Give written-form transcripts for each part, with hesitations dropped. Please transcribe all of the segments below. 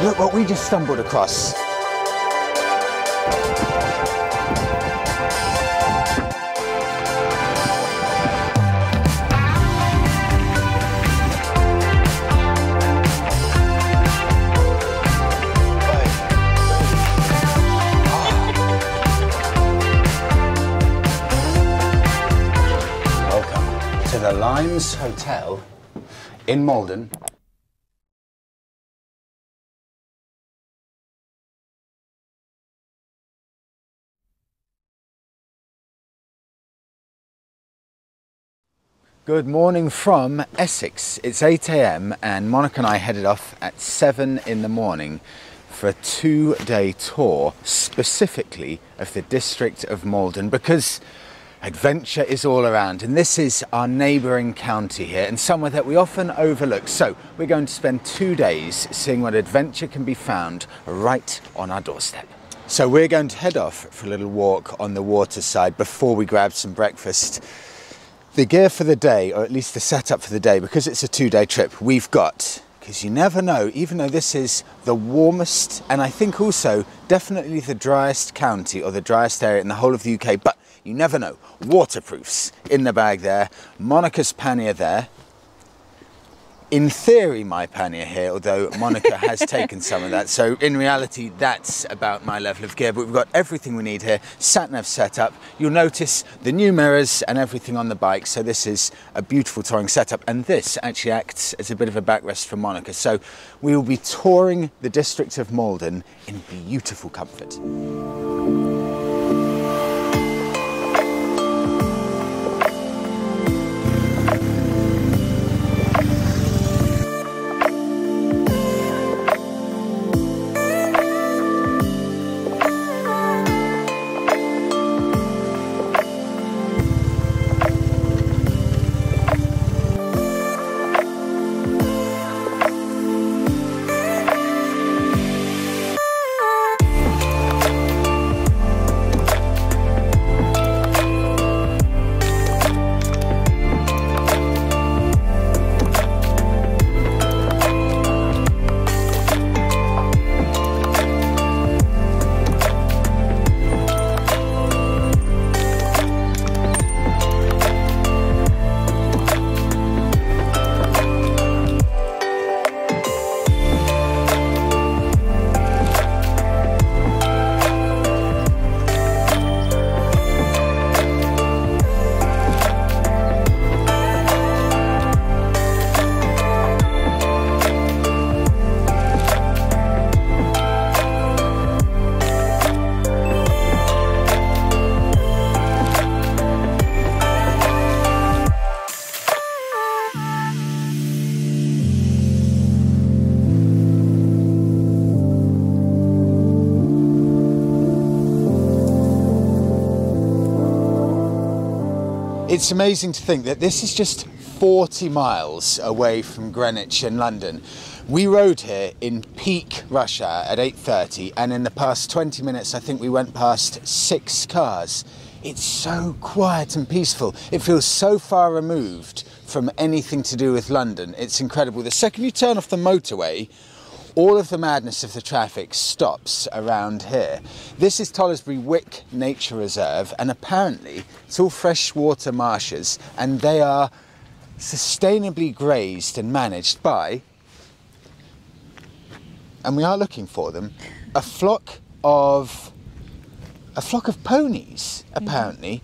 Look what we just stumbled across. Welcome to the Limes Hotel in Malden. Good morning from Essex. It's 8 AM and Monica and I headed off at 7 in the morning for a 2-day tour, specifically of the district of Malden, because adventure is all around, and this is our neighbouring county here and somewhere that we often overlook. So we're going to spend 2 days seeing what adventure can be found right on our doorstep. So we're going to head off for a little walk on the waterside before we grab some breakfast. The gear for the day, or at least the setup for the day, because it's a 2-day trip, we've got, because you never know, even though this is the warmest and I think also definitely the driest county or the driest area in the whole of the UK, but you never know. Waterproofs in the bag there, Monica's pannier there. In theory, my pannier here, although Monica has taken some of that. So in reality, that's about my level of gear, but we've got everything we need here. Sat-nav set up. You'll notice the new mirrors and everything on the bike. So this is a beautiful touring setup. And this actually acts as a bit of a backrest for Monica. So we will be touring the district of Malden in beautiful comfort. It's amazing to think that this is just 40 miles away from Greenwich in London. We rode here in peak rush hour at 8:30, and in the past 20 minutes I think we went past 6 cars. It's so quiet and peaceful. It feels so far removed from anything to do with London. It's incredible. The second you turn off the motorway, all of the madness of the traffic stops around here. This is Tollesbury Wick Nature Reserve, and apparently it's all freshwater marshes, and they are sustainably grazed and managed by, and we are looking for them, a flock of ponies, apparently,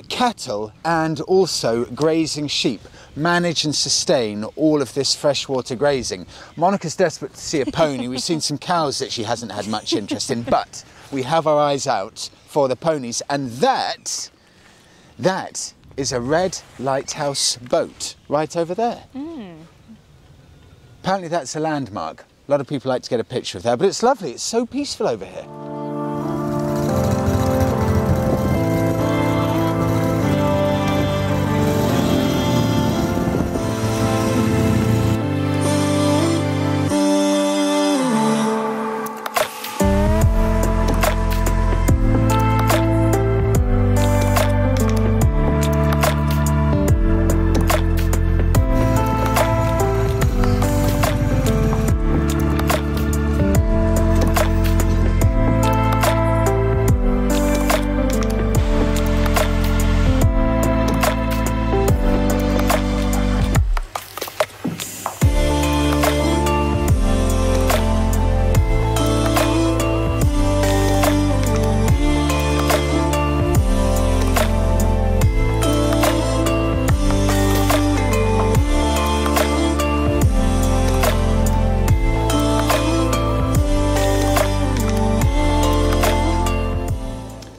cattle and also grazing sheep manage and sustain all of this freshwater grazing. Monica's desperate to see a pony. We've seen some cows that she hasn't had much interest in, but we have our eyes out for the ponies, and that is a red lighthouse boat right over there. Apparently that's a landmark. A lot of people like to get a picture of that, but it's lovely. It's so peaceful over here.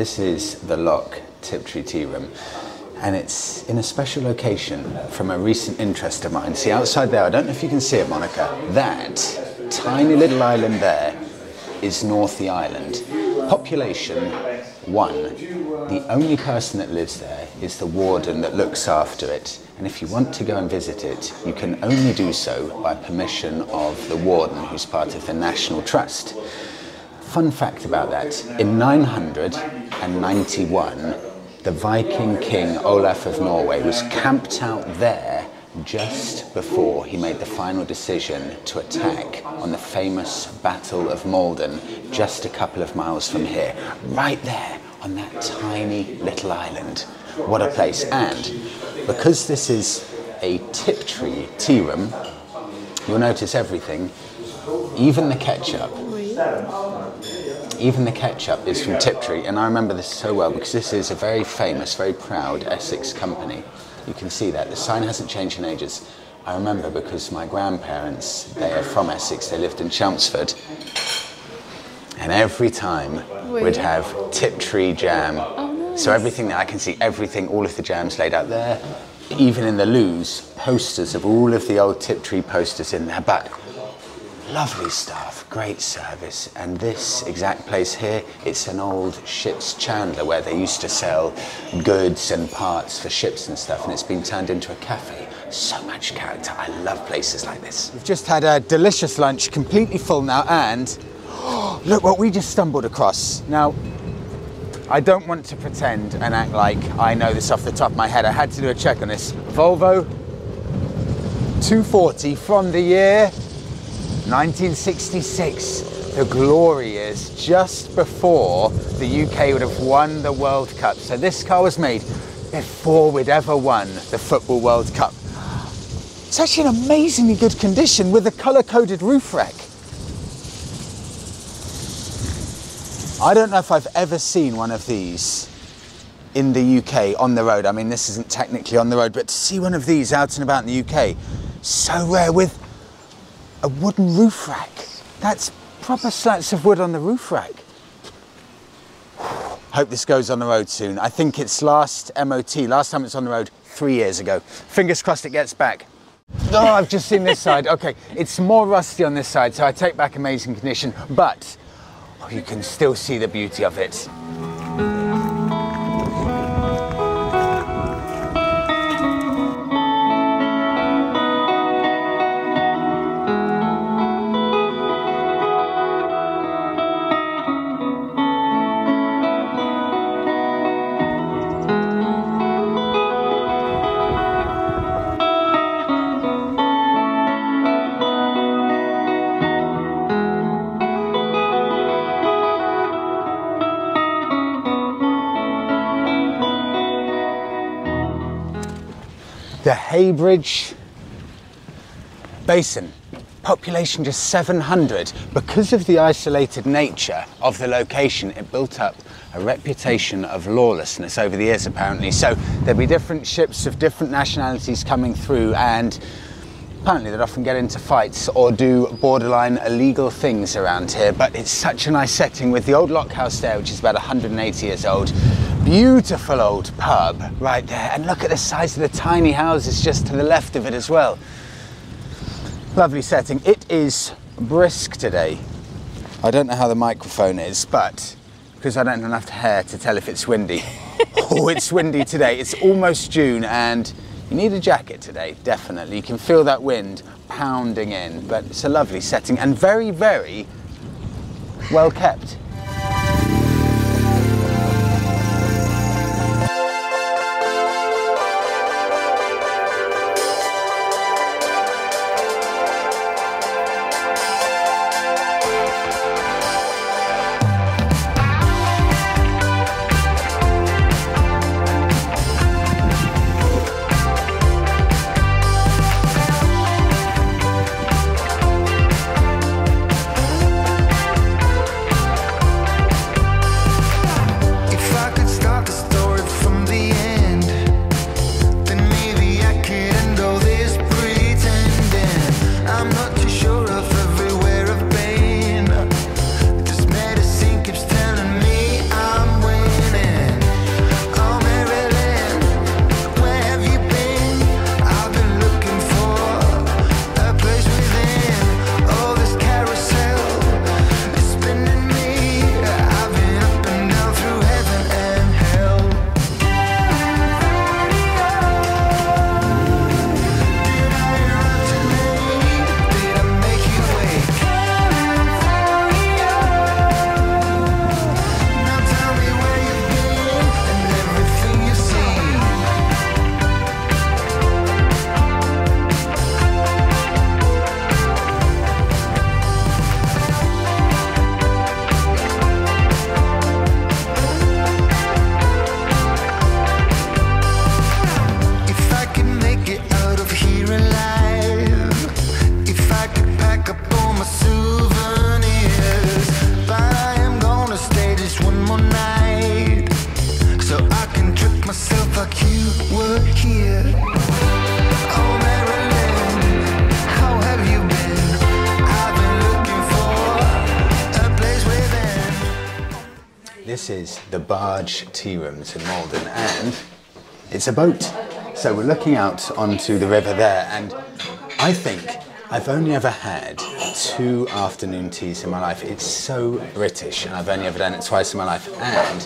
This is the Lock Tiptree Tea Room, and it's in a special location from a recent interest of mine. See outside there, I don't know if you can see it, Monica, that tiny little island there is Northey Island. Population 1. The only person that lives there is the warden that looks after it. And if you want to go and visit it, you can only do so by permission of the warden, who's part of the National Trust. Fun fact about that, in 991, the Viking king Olaf of Norway was camped out there just before he made the final decision to attack on the famous Battle of Malden, just a couple of miles from here, right there on that tiny little island. What a place. And because this is a Tiptree tea room, you'll notice everything, even the ketchup. Even the ketchup is from Tiptree, and I remember this so well because this is a very famous, very proud Essex company. You can see that. The sign hasn't changed in ages. I remember because my grandparents, they are from Essex, they lived in Chelmsford, and every time we'd have Tiptree jam. Oh, nice. So everything that I can see, everything, all of the jams laid out there, even in the loos, posters of all of the old Tiptree posters in there, but lovely staff, great service. And this exact place here, it's an old ship's chandler where they used to sell goods and parts for ships and stuff, and it's been turned into a cafe. So much character. I love places like this. We've just had a delicious lunch, completely full now, and look what we just stumbled across. Now, I don't want to pretend and act like I know this off the top of my head. I had to do a check on this. Volvo 240 from the year 1966, the glory years, just before the UK would have won the World Cup. So this car was made before we'd ever won the Football World Cup. It's actually in amazingly good condition with a colour-coded roof rack. I don't know if I've ever seen one of these in the UK on the road. I mean, this isn't technically on the road, but to see one of these out and about in the UK, so rare, with a wooden roof rack. That's proper slats of wood on the roof rack. Hope this goes on the road soon. I think its last MOT, last time it's on the road, 3 years ago. Fingers crossed it gets back. Oh, I've just seen this side. Okay, it's more rusty on this side, so I take back amazing condition, but you can still see the beauty of it. The Haybridge Basin, population just 700. Because of the isolated nature of the location, it built up a reputation of lawlessness over the years, apparently. So there'll be different ships of different nationalities coming through, and apparently they'd often get into fights or do borderline illegal things around here. But it's such a nice setting with the old lock house there, which is about 180 years old. Beautiful old pub right there, and look at the size of the tiny houses just to the left of it as well. Lovely setting. It is brisk today. I don't know how the microphone is, but because I don't have enough hair to tell if it's windy. Oh, it's windy today. It's almost June and you need a jacket today, definitely. You can feel that wind pounding in, but it's a lovely setting and very, very well kept. This is the barge tea rooms in Malden, and it's a boat. So we're looking out onto the river there, and I think I've only ever had 2 afternoon teas in my life. It's so British, and I've only ever done it twice in my life. And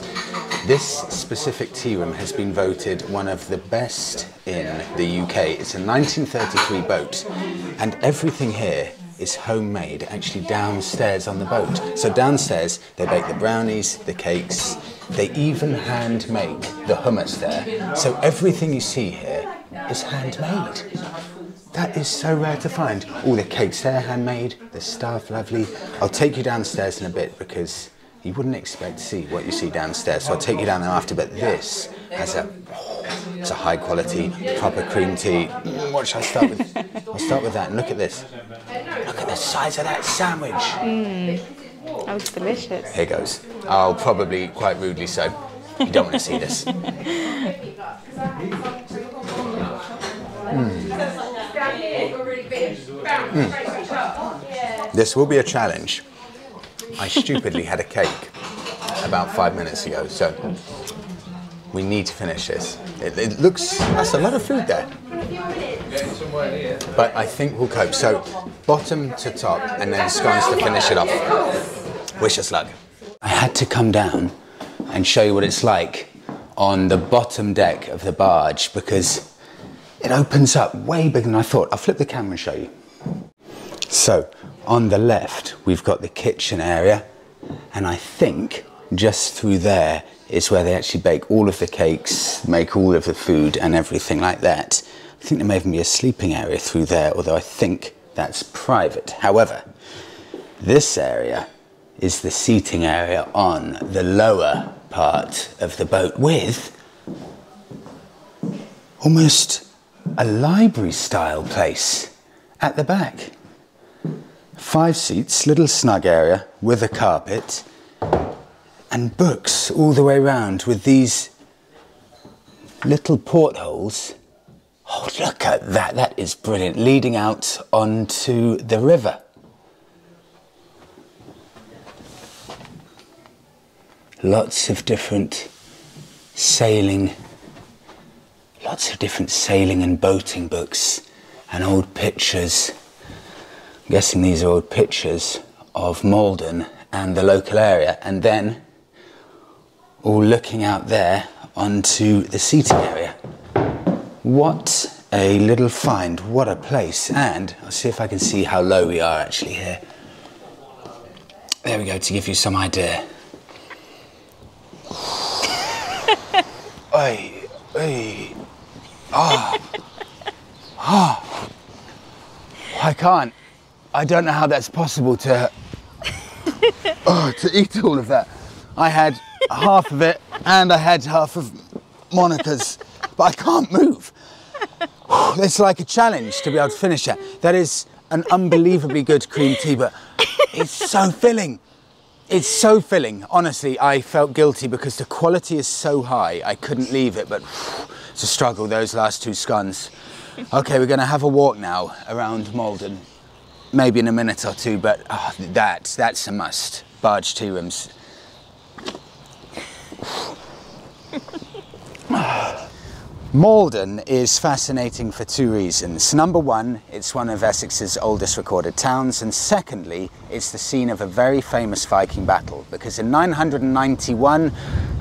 this specific tea room has been voted one of the best in the UK. It's a 1933 boat, and everything here is homemade, actually downstairs on the boat. So downstairs, they bake the brownies, the cakes, they even hand make the hummus there. So everything you see here is handmade. That is so rare to find. All the cakes there, handmade, the staff lovely. I'll take you downstairs in a bit because you wouldn't expect to see what you see downstairs. So I'll take you down there after, but this has it's a high quality, proper cream tea. What shall I start with? I'll start with that, and look at this. Look at the size of that sandwich. That looks delicious. Here goes. I'll probably, quite rudely so, you don't want to see this. This will be a challenge. I stupidly had a cake about 5 minutes ago, so we need to finish this. It looks, that's a lot of food there. But I think we'll cope. So bottom to top and then scones to finish it off. Wish us luck. I had to come down and show you what it's like on the bottom deck of the barge because it opens up way bigger than I thought. I'll flip the camera and show you. So on the left, we've got the kitchen area, and I think just through there is where they actually bake all of the cakes, make all of the food and everything like that. I think there may even be a sleeping area through there, although I think that's private. However, this area is the seating area on the lower part of the boat with almost a library style place at the back. 5 seats, little snug area with a carpet and books all the way around with these little portholes. Oh, look at that, that is brilliant, leading out onto the river. Lots of different sailing and boating books and old pictures. I'm guessing these are old pictures of Malden and the local area, and then all looking out there onto the seating area. What a little find, what a place. And I'll see if I can see how low we are actually here. There we go, to give you some idea. Oi, oi. I don't know how that's possible to eat all of that. I had half of it and I had half of Monica's, but I can't move. It's like a challenge to be able to finish it. That is an unbelievably good cream tea, but it's so filling. It's so filling. Honestly, I felt guilty because the quality is so high. I couldn't leave it, but it's a struggle, those last 2 scones. Okay, we're going to have a walk now around Malden. Maybe in a minute or 2, but that's a must. Barge tea rooms. Malden is fascinating for 2 reasons. Number one, it's one of Essex's oldest recorded towns, and secondly, it's the scene of a very famous Viking battle, because in 991,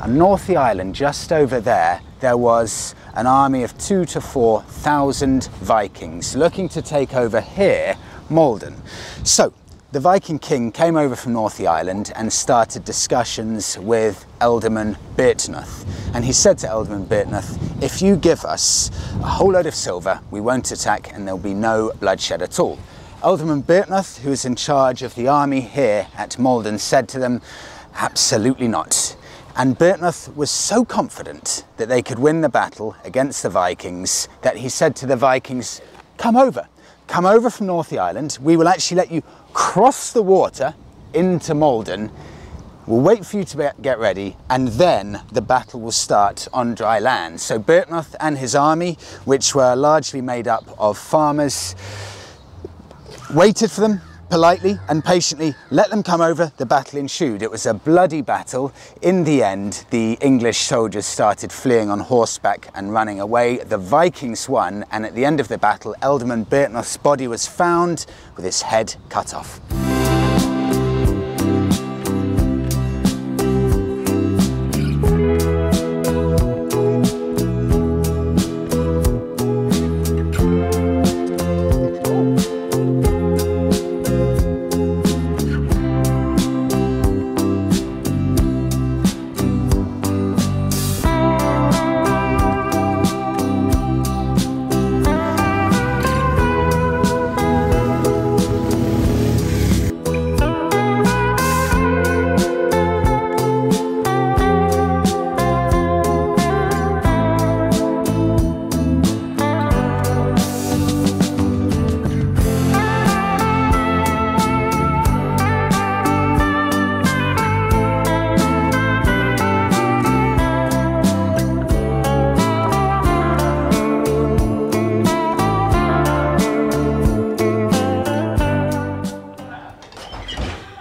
on North the Island, just over there, there was an army of 2,000 to 4,000 Vikings looking to take over here, Malden. So, the Viking king came over from North the Island and started discussions with Ealdorman Beartneth. And he said to Ealdorman Beartneth, if you give us a whole load of silver, we won't attack and there'll be no bloodshed at all. Ealdorman Beartneth, who was in charge of the army here at Malden, said to them, absolutely not. And Beartneth was so confident that they could win the battle against the Vikings that he said to the Vikings, come over from North the Island, we will actually let you cross the water into Malden, we'll wait for you to get ready, and then the battle will start on dry land. So Beartneth and his army, which were largely made up of farmers, waited for them, politely and patiently let them come over. The battle ensued. It was a bloody battle. In the end, the English soldiers started fleeing on horseback and running away. The Vikings won, and at the end of the battle, Ealdorman Beartnoth's body was found with his head cut off.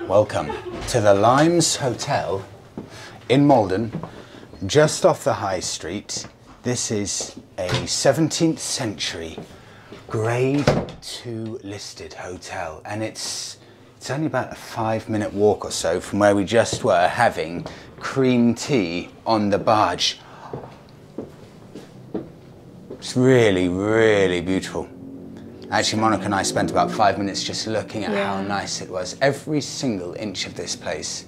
Welcome to the Limes Hotel in Malden, just off the High Street. This is a 17th century Grade 2 listed hotel, and it's only about a 5-minute walk or so from where we just were having cream tea on the barge. It's really, really beautiful. Actually, Monica and I spent about 5 minutes just looking at how nice it was. Every single inch of this place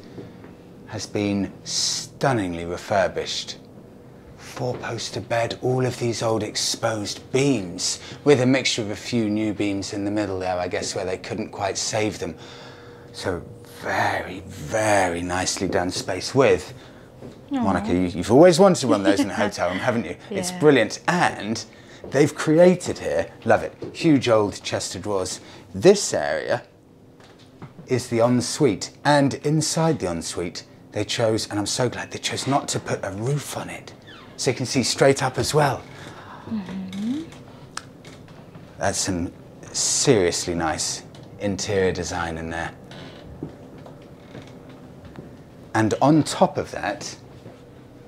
has been stunningly refurbished. 4-poster bed, all of these old exposed beams, with a mixture of a few new beams in the middle there, I guess, where they couldn't quite save them. So very, very nicely done space with. Aww. Monica, you've always wanted one of those in a hotel room, haven't you? Yeah. It's brilliant. And they've created here, love it, huge old chest of drawers. This area is the ensuite, and inside the ensuite they chose, and I'm so glad they chose not to put a roof on it, so you can see straight up as well. Mm-hmm. That's some seriously nice interior design in there. And on top of that,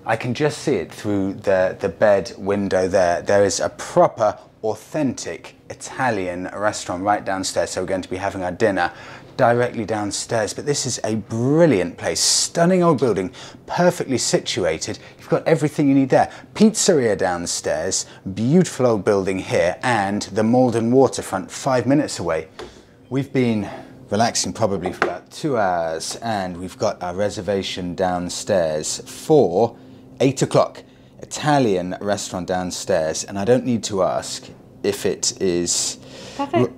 I can just see it through the bed window there. There is a proper, authentic Italian restaurant right downstairs. So we're going to be having our dinner directly downstairs. But this is a brilliant place, stunning old building, perfectly situated. You've got everything you need there. Pizzeria downstairs, beautiful old building here, and the Maldon waterfront 5 minutes away. We've been relaxing probably for about 2 hours, and we've got our reservation downstairs for 8 o'clock, Italian restaurant downstairs, and I don't need to ask if it is... Perfect.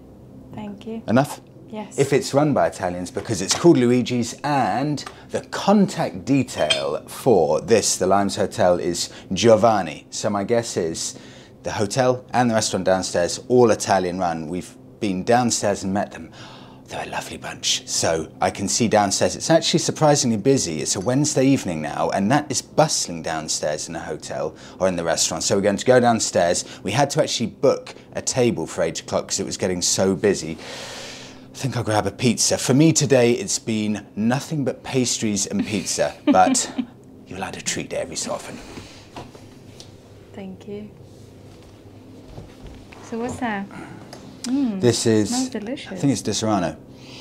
Thank you. Enough? Yes. If it's run by Italians, because it's called Luigi's, and the contact detail for this, the Limes Hotel, is Giovanni. So my guess is the hotel and the restaurant downstairs, all Italian run. We've been downstairs and met them. They're a lovely bunch. So I can see downstairs, it's actually surprisingly busy. It's a Wednesday evening now, and that is bustling downstairs in a hotel or in the restaurant. So we're going to go downstairs. We had to actually book a table for 8 o'clock because it was getting so busy. I think I'll grab a pizza. For me today, it's been nothing but pastries and pizza, but you're allowed to treat it every so often. Thank you. So what's that? This is, smells delicious. I think it's Di Serrano.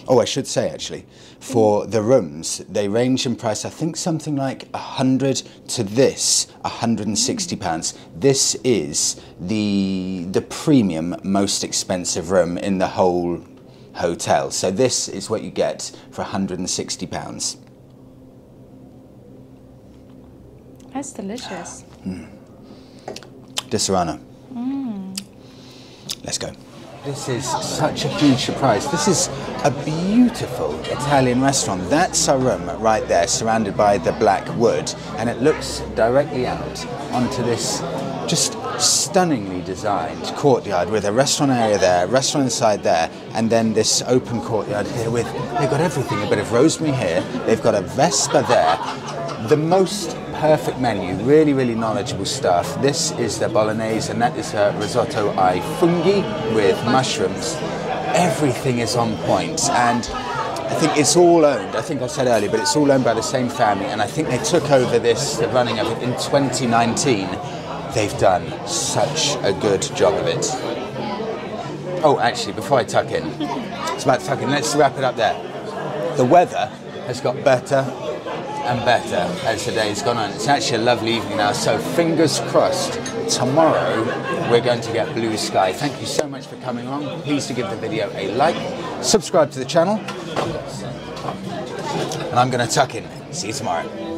Oh, I should say actually, for the rooms, they range in price, I think something like 100 to this, £160. This is the premium, most expensive room in the whole hotel. So this is what you get for £160. That's delicious. Di Serrano. Let's go. This is such a huge surprise. This is a beautiful Italian restaurant. That's our room right there, surrounded by the black wood, and it looks directly out onto this just stunningly designed courtyard with a restaurant area there, restaurant inside there, and then this open courtyard here with, they've got everything, a bit of rosemary here, they've got a Vespa there. The most perfect menu, really, really knowledgeable stuff. This is the bolognese, and that is a risotto ai funghi with mushrooms. everything is on point, and I think it's all owned, I think I said earlier, but it's all owned by the same family, and I think they took over the running of it in 2019. They've done such a good job of it. Oh, actually, before I tuck in, it's about to tuck in, let's wrap it up there. The weather has got better and better as the day's gone on. It's actually a lovely evening now, so fingers crossed, tomorrow we're going to get blue sky. Thank you so much for coming along. Please do give the video a like, subscribe to the channel, and I'm going to tuck in. See you tomorrow.